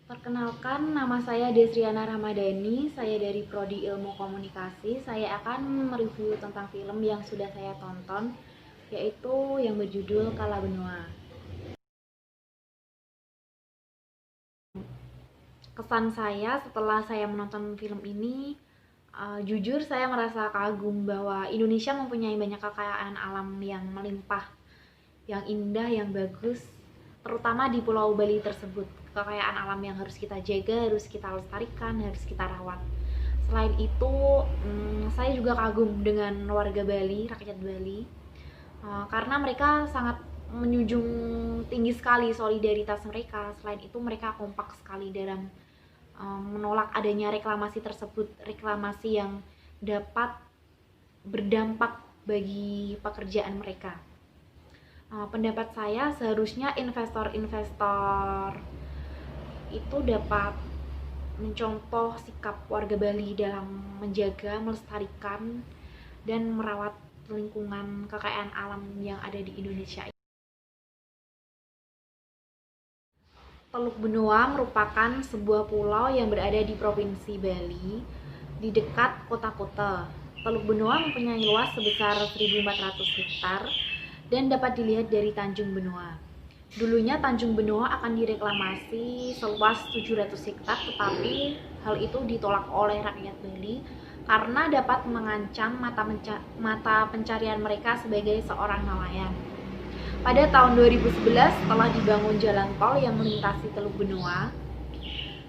Perkenalkan, nama saya Desriana Ramadhani, saya dari Prodi Ilmu Komunikasi. Saya akan mereview tentang film yang sudah saya tonton, yaitu yang berjudul Kala Benua. Kesan saya setelah saya menonton film ini, jujur saya merasa kagum bahwa Indonesia mempunyai banyak kekayaan alam yang melimpah, yang indah, yang bagus, terutama di Pulau Bali tersebut. Kekayaan alam yang harus kita jaga, harus kita lestarikan, harus kita rawat. Selain itu, saya juga kagum dengan warga Bali, rakyat Bali, karena mereka sangat menjunjung tinggi sekali solidaritas mereka. Selain itu, mereka kompak sekali dalam menolak adanya reklamasi tersebut, reklamasi yang dapat berdampak bagi pekerjaan mereka. Pendapat saya, seharusnya investor-investor itu dapat mencontoh sikap warga Bali dalam menjaga, melestarikan, dan merawat lingkungan kekayaan alam yang ada di Indonesia. Teluk Benoa merupakan sebuah pulau yang berada di Provinsi Bali, di dekat kota-kota. Teluk Benoa mempunyai luas sebesar 1.400 hektar dan dapat dilihat dari Tanjung Benoa. Dulunya Tanjung Benoa akan direklamasi seluas 700 hektar, tetapi hal itu ditolak oleh rakyat Bali karena dapat mengancam mata pencarian mereka sebagai seorang nelayan. Pada tahun 2011 telah dibangun jalan tol yang melintasi Teluk Benoa,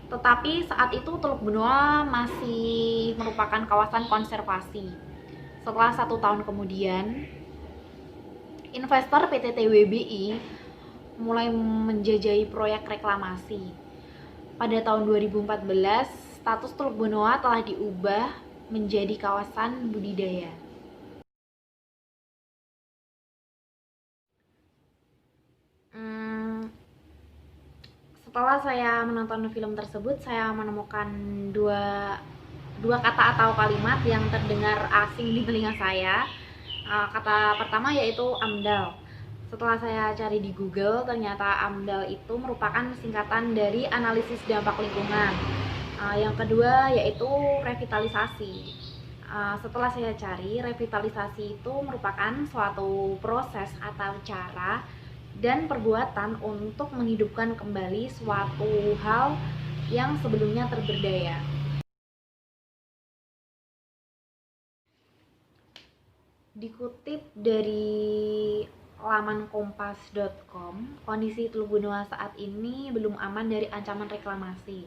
tetapi saat itu Teluk Benoa masih merupakan kawasan konservasi. Setelah 1 tahun kemudian, investor PT TWBI mulai menjajahi proyek reklamasi. Pada tahun 2014, status Teluk Benoa telah diubah menjadi kawasan budidaya. Setelah saya menonton film tersebut, saya menemukan dua kata atau kalimat yang terdengar asing di telinga saya. Kata pertama yaitu AMDAL. Setelah saya cari di Google, ternyata AMDAL itu merupakan singkatan dari analisis dampak lingkungan. Yang kedua yaitu revitalisasi. Setelah saya cari, revitalisasi itu merupakan suatu proses atau cara dan perbuatan untuk menghidupkan kembali suatu hal yang sebelumnya terberdaya. Dikutip dari laman kompas.com, kondisi Teluk Benoa saat ini belum aman dari ancaman reklamasi.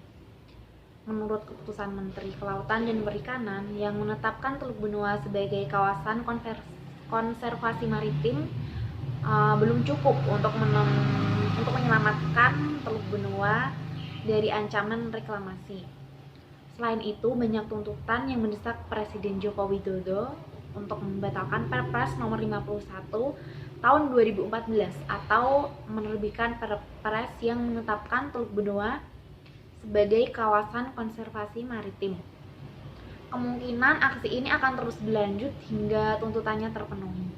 Menurut keputusan Menteri Kelautan dan Perikanan yang menetapkan Teluk Benoa sebagai kawasan konservasi maritim, belum cukup untuk menyelamatkan Teluk Benoa dari ancaman reklamasi. Selain itu, banyak tuntutan yang mendesak Presiden Joko Widodo untuk membatalkan Perpres nomor 51 tahun 2014 atau menerbitkan Perpres yang menetapkan Teluk Benoa sebagai kawasan konservasi maritim. Kemungkinan aksi ini akan terus berlanjut hingga tuntutannya terpenuhi.